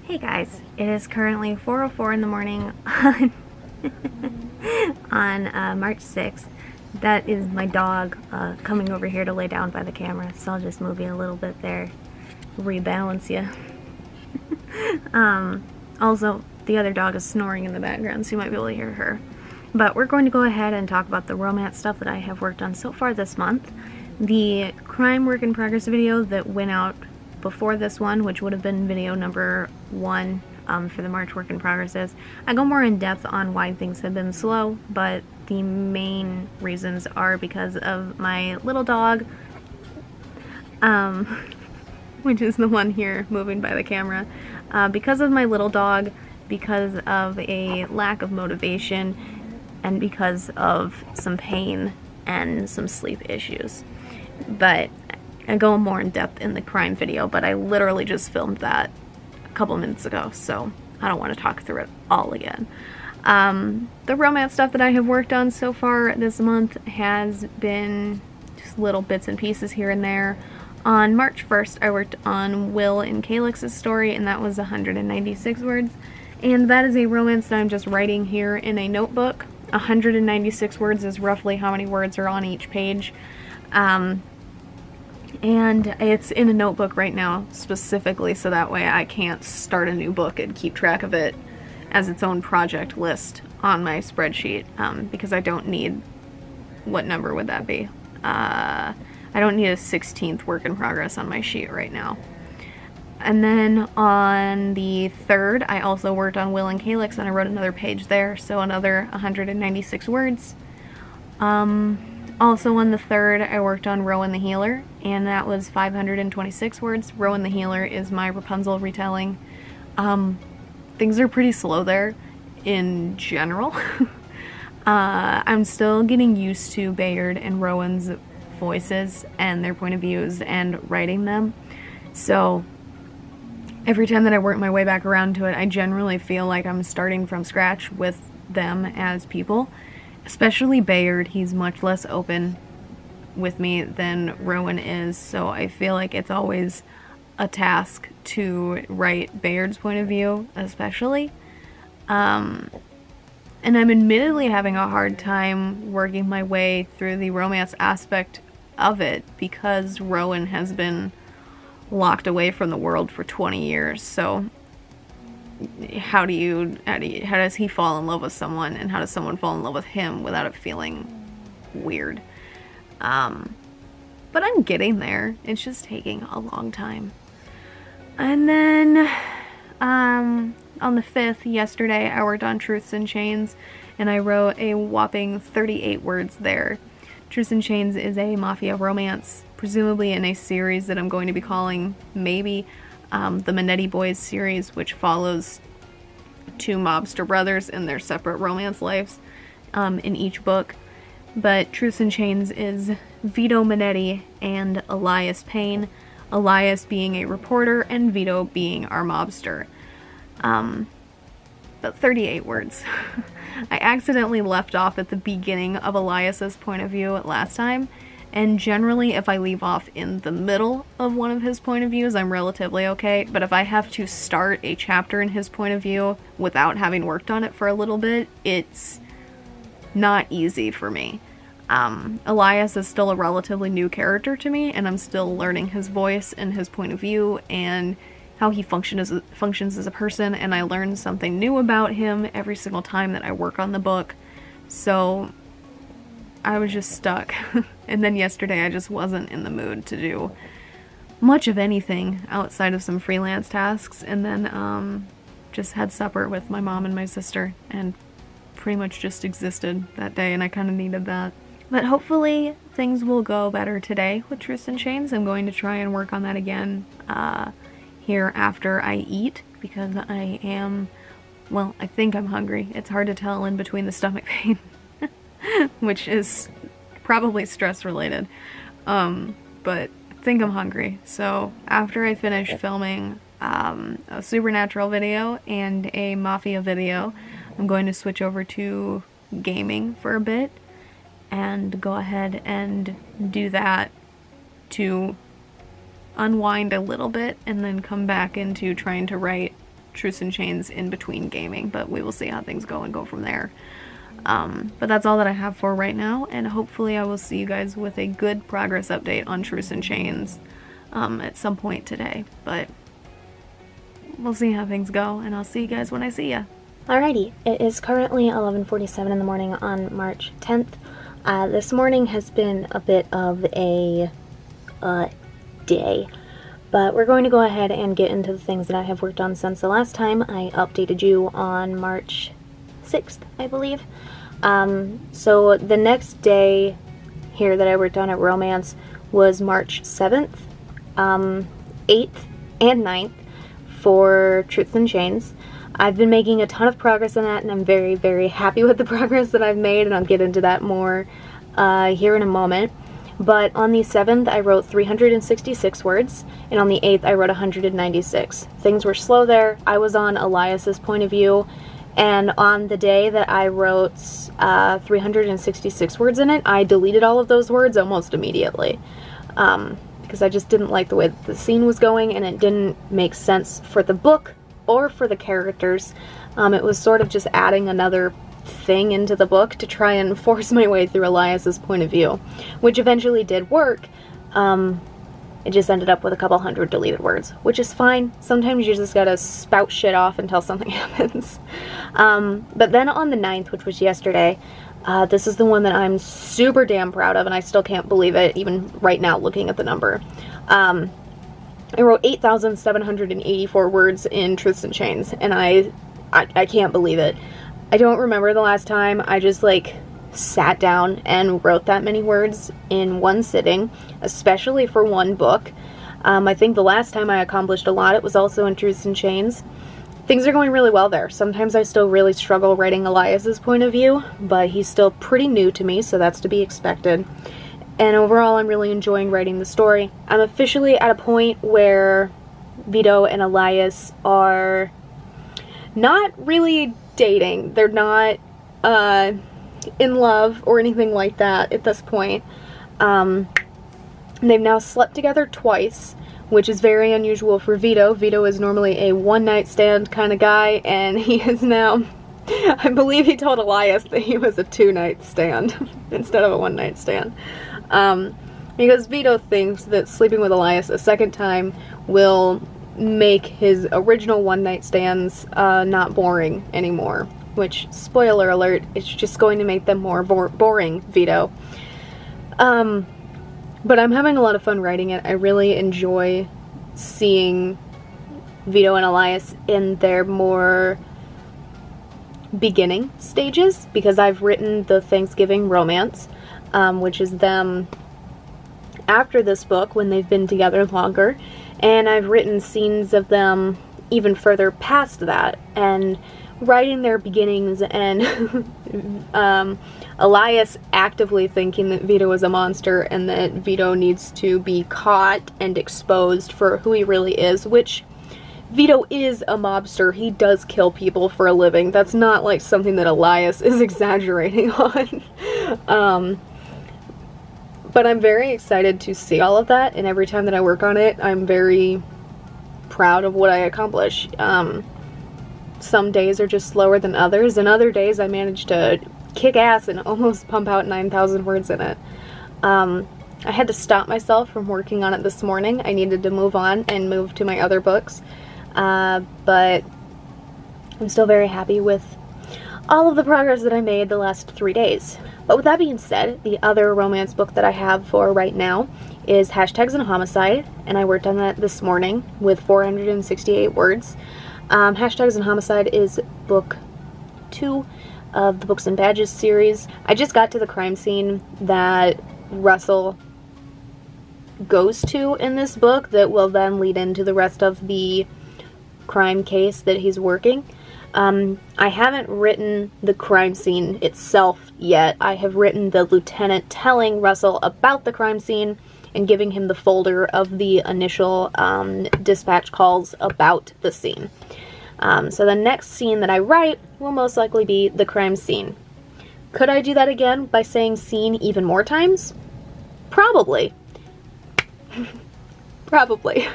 Hey guys, it is currently 4:04 in the morning on March 6th. That is my dog coming over here to lay down by the camera, so I'll just move you a little bit there, rebalance you. Also, the other dog is snoring in the background, so you might be able to hear her. But we're going to go ahead and talk about the romance stuff that I have worked on so far this month. The crime work in progress video that went out before this one, which would have been video number 1 for the March work in progresses. I go more in depth on why things have been slow, but the main reasons are because of my little dog, which is the one here moving by the camera. Because of my little dog, because of a lack of motivation, and because of some pain and some sleep issues. But I go more in depth in the crime video, but I literally just filmed that a couple minutes ago, so I don't want to talk through it all again. The romance stuff that I have worked on so far this month has been just little bits and pieces here and there. On March 1st, I worked on Will and Calix's story, and that was 196 words. And that is a romance that I'm just writing here in a notebook. 196 words is roughly how many words are on each page. And it's in a notebook right now specifically so that way I can't start a new book and keep track of it as its own project list on my spreadsheet, because I don't need, what number would that be? I don't need a 16th work in progress on my sheet right now. And then on the 3rd, I also worked on Will and Calix, and I wrote another page there, so another 196 words. Also on the 3rd, I worked on Rowan the Healer, and that was 526 words. Rowan the Healer is my Rapunzel retelling. Things are pretty slow there in general. I'm still getting used to Bayard and Rowan's voices and their point of views and writing them. So every time that I work my way back around to it, I generally feel like I'm starting from scratch with them as people. Especially Bayard, he's much less open with me than Rowan is, so I feel like it's always a task to write Bayard's point of view, especially. And I'm admittedly having a hard time working my way through the romance aspect of it because Rowan has been locked away from the world for 20 years, so how does he fall in love with someone, and how does someone fall in love with him without it feeling weird? But I'm getting there. It's just taking a long time. And then on the 5th, yesterday, I worked on Truths and Chains, and I wrote a whopping 38 words there. Truths and Chains is a mafia romance, presumably in a series that I'm going to be calling maybe the Minetti Boys series, which follows 2 mobster brothers in their separate romance lives in each book. But Truths and Chains is Vito Minetti and Elias Payne, Elias being a reporter and Vito being our mobster. But 38 words. I accidentally left off at the beginning of Elias's point of view last time, and generally if I leave off in the middle of one of his point of views, I'm relatively okay, but if I have to start a chapter in his point of view without having worked on it for a little bit, it's not easy for me. Elias is still a relatively new character to me, and I'm still learning his voice and his point of view and how he functions as a person, and I learn something new about him every single time that I work on the book. So I was just stuck. And then yesterday I just wasn't in the mood to do much of anything outside of some freelance tasks, and then just had supper with my mom and my sister and pretty much just existed that day, and I kind of needed that. But hopefully things will go better today with Truths and Chains. I'm going to try and work on that again here after I eat, because I am, well, I think I'm hungry. It's hard to tell in between the stomach pain. Which is probably stress related, but I think I'm hungry. So after I finish filming a supernatural video and a mafia video, I'm going to switch over to gaming for a bit and go ahead and do that to unwind a little bit and then come back into trying to write Truths and Chains in between gaming, but we will see how things go and go from there. But that's all that I have for right now, and hopefully I will see you guys with a good progress update on Truths and Chains at some point today, but we'll see how things go, and I'll see you guys when I see ya. Alrighty, it is currently 11:47 in the morning on March 10th. This morning has been a bit of a day, but we're going to go ahead and get into the things that I have worked on since the last time I updated you on March 6th, I believe. So the next day here that I worked on at Romance was March 7th, 8th, and 9th for Truths and Chains. I've been making a ton of progress on that, and I'm very, very happy with the progress that I've made, and I'll get into that more here in a moment. But on the 7th, I wrote 366 words, and on the 8th, I wrote 196. Things were slow there. I was on Elias's point of view, and on the day that I wrote 366 words in it, I deleted all of those words almost immediately. Because I just didn't like the way that the scene was going, and it didn't make sense for the book or for the characters. It was sort of just adding another thing into the book to try and force my way through Elias's point of view, which eventually did work. It just ended up with a couple hundred deleted words, which is fine. Sometimes you just gotta spout shit off until something happens. But then on the 9th, which was yesterday, this is the one that I'm super damn proud of, and I still can't believe it, even right now looking at the number. I wrote 8,784 words in Truths and Chains, and I can't believe it. I don't remember the last time I just, like, sat down and wrote that many words in one sitting, especially for one book. I think the last time I accomplished a lot, it was also in Truths and Chains. Things are going really well there. Sometimes I still really struggle writing Elias's point of view, but he's still pretty new to me, so that's to be expected. And overall, I'm really enjoying writing the story. I'm officially at a point where Vito and Elias are not really dating. They're not in love or anything like that at this point. They've now slept together twice, which is very unusual for Vito. Vito is normally a one-night stand kind of guy, and he is now, I believe he told Elias that he was a two-night stand instead of a one-night stand. Because Vito thinks that sleeping with Elias a second time will make his original one-night stands not boring anymore. Which, spoiler alert, it's just going to make them more boring, Vito. But I'm having a lot of fun writing it. I really enjoy seeing Vito and Elias in their more beginning stages, because I've written the Thanksgiving romance, which is them after this book when they've been together longer, and I've written scenes of them even further past that, and writing their beginnings, and Elias actively thinking that Vito is a monster and that Vito needs to be caught and exposed for who he really is, which Vito is a mobster. He does kill people for a living. That's not like something that Elias is exaggerating on. But I'm very excited to see all of that, and every time that I work on it, I'm very proud of what I accomplish. Some days are just slower than others, and other days I manage to kick ass and almost pump out 9,000 words in it. I had to stop myself from working on it this morning. I needed to move on and move to my other books. But I'm still very happy with all of the progress that I made the last 3 days. But with that being said, the other romance book that I have for right now is Hashtags and Homicide, and I worked on that this morning with 468 words. Hashtags and Homicide is book 2 of the Books and Badges series. I just got to the crime scene that Russell goes to in this book that will then lead into the rest of the crime case that he's working. I haven't written the crime scene itself yet. I have written the lieutenant telling Russell about the crime scene and giving him the folder of the initial dispatch calls about the scene. So the next scene that I write will most likely be the crime scene. Could I do that again by saying scene even more times? Probably. Probably.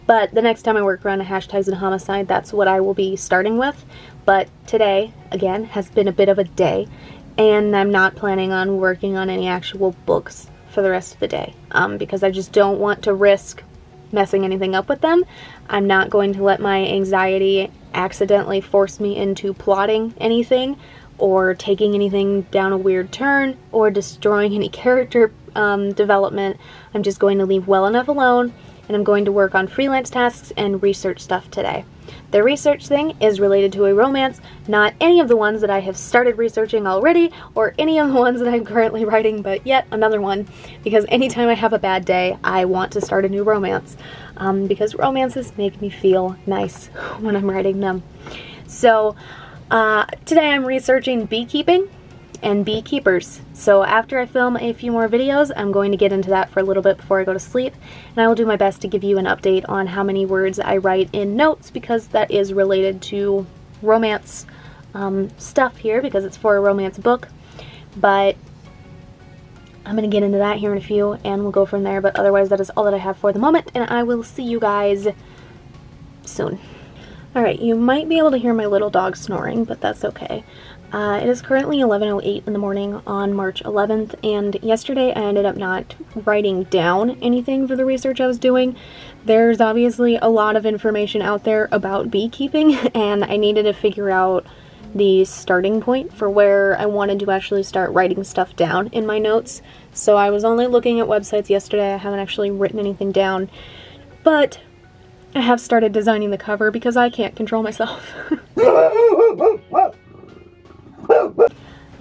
But the next time I work around the hashtags and Homicide, that's what I will be starting with. But today, again, has been a bit of a day, and I'm not planning on working on any actual books for the rest of the day, because I just don't want to risk messing anything up with them. I'm not going to let my anxiety accidentally force me into plotting anything, or taking anything down a weird turn, or destroying any character development. I'm just going to leave well enough alone, and I'm going to work on freelance tasks and research stuff today. The research thing is related to a romance, not any of the ones that I have started researching already, or any of the ones that I'm currently writing, but yet another one, because anytime I have a bad day, I want to start a new romance, because romances make me feel nice when I'm writing them. So, today I'm researching beekeeping and beekeepers. So after I film a few more videos, I'm going to get into that for a little bit before I go to sleep, and I will do my best to give you an update on how many words I write in notes, because that is related to romance stuff here, because it's for a romance book. But I'm going to get into that here in a few, and we'll go from there. But otherwise, that is all that I have for the moment, and I will see you guys soon. Alright, you might be able to hear my little dog snoring, but that's okay. It is currently 11:08 in the morning on March 11th, and yesterday I ended up not writing down anything for the research I was doing. There's obviously a lot of information out there about beekeeping, and I needed to figure out the starting point for where I wanted to actually start writing stuff down in my notes. So I was only looking at websites yesterday. I haven't actually written anything down, but I have started designing the cover because I can't control myself.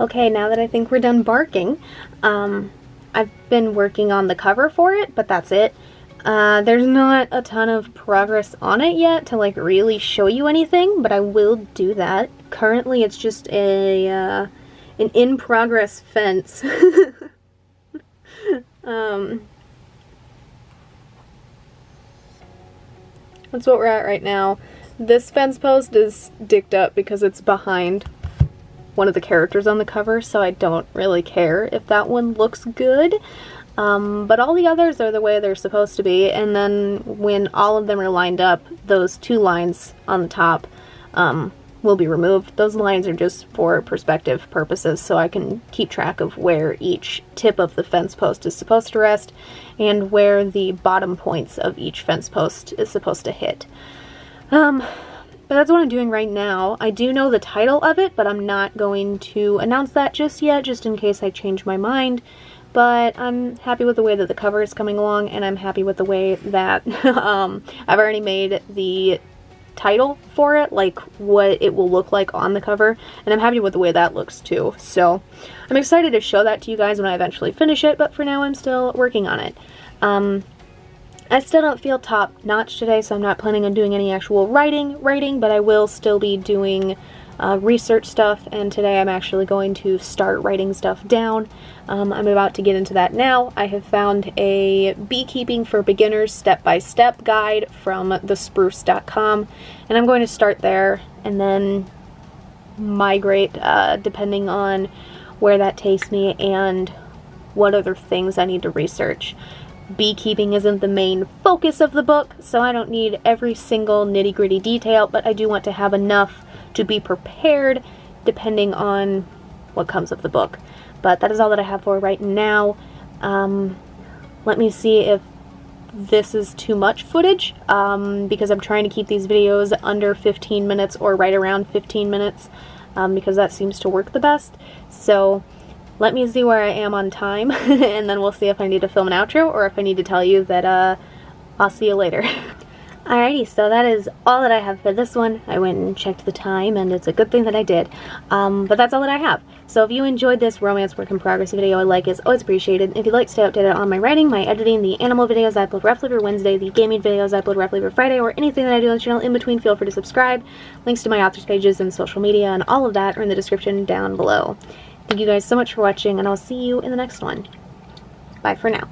Okay, now that I think we're done barking, I've been working on the cover for it, but that's it. There's not a ton of progress on it yet to like really show you anything, but I will do that. Currently it's just a an in-progress fence. That's what we're at right now. This fence post is dicked up because it's behind one of the characters on the cover, so I don't really care if that one looks good. But all the others are the way they're supposed to be, and then when all of them are lined up, those two lines on the top will be removed. Those lines are just for perspective purposes, so I can keep track of where each tip of the fence post is supposed to rest, and where the bottom points of each fence post is supposed to hit. But that's what I'm doing right now. I do know the title of it, but I'm not going to announce that just yet, just in case I change my mind. But I'm happy with the way that the cover is coming along, and I'm happy with the way that I've already made the title for it, like what it will look like on the cover, and I'm happy with the way that looks too. So I'm excited to show that to you guys when I eventually finish it, but for now I'm still working on it. I still don't feel top-notch today, so I'm not planning on doing any actual writing, but I will still be doing research stuff, and today I'm actually going to start writing stuff down. I'm about to get into that now. I have found a Beekeeping for Beginners step-by-step guide from thespruce.com, and I'm going to start there and then migrate depending on where that takes me and what other things I need to research. Beekeeping isn't the main focus of the book, so I don't need every single nitty-gritty detail, but I do want to have enough to be prepared depending on what comes of the book. But that is all that I have for right now. Let me see if this is too much footage, because I'm trying to keep these videos under 15 minutes or right around 15 minutes, because that seems to work the best. So let me see where I am on time, and then we'll see if I need to film an outro or if I need to tell you that I'll see you later. Alrighty, so that is all that I have for this one. I went and checked the time, and it's a good thing that I did. But that's all that I have. So if you enjoyed this romance work in progress video, a like is always appreciated. If you'd like to stay updated on my writing, my editing, the animal videos I upload roughly for Wednesday, the gaming videos I upload roughly for Friday, or anything that I do on the channel in between, feel free to subscribe. Links to my authors pages and social media and all of that are in the description down below. Thank you guys so much for watching, and I'll see you in the next one. Bye for now.